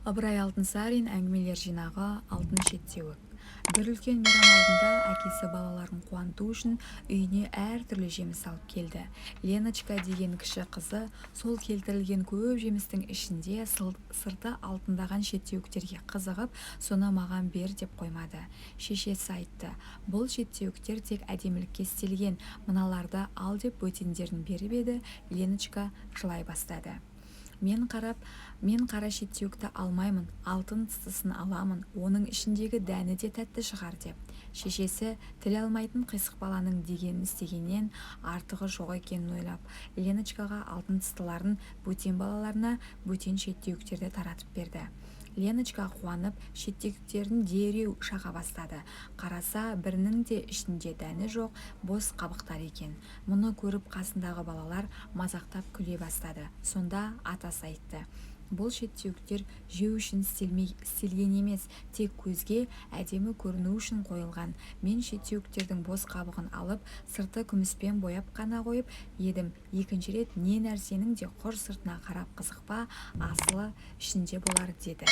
Ыбырай Алтынсарин әңгімелер жинағы «Алтын шеттеуік». Бір үлкен мейрам алдында әкесі балаларын қуанту үшін үйіне әртүрлі жеміс алып келді. Леночка деген кіші қызы сол келтірілген көп жемістің ішінде сырты алтындаған шеттеуіктерге қызығып, соны маған бер деп қоймады. Шешесі айтты: бұл шеттеуіктер тек әдемілікке істелген, мыналарды ал деп бөтендерін беріп еді. Леночка жылай бастады. Мен қара шеттеуікті алмаймын, алтын тыстысын аламын, оның ішіндегі дәні де тәтті шығар деп. Шешесі тіл алмайтын қисық баланың дегенін істегеннен артығы жоқ екенін ойлап, Леночкаға алтын тыстыларын, бөтен балаларына бөтен шеттеуіктерді таратып берді. Леночка қуанып, шеттеуіктерін дереу шаға бастады. Қараса, бірінің де ішінде дәні жоқ, бос қабықтар екен. Мұны көріп қасындағы балалар мазақтап күле бастады. Сонда атасы айтты: бұл шеттеуіктер жеу үшін істелген емес, тек көзге әдемі көріну үшін қойылған. Мен шеттеуіктердің бос қабығын алып, сырты күміспен бояп қана қойып едім. Екінші рет не нәрсенің де құр сыртына қарап қызықпа, асылы ішінде болар деді.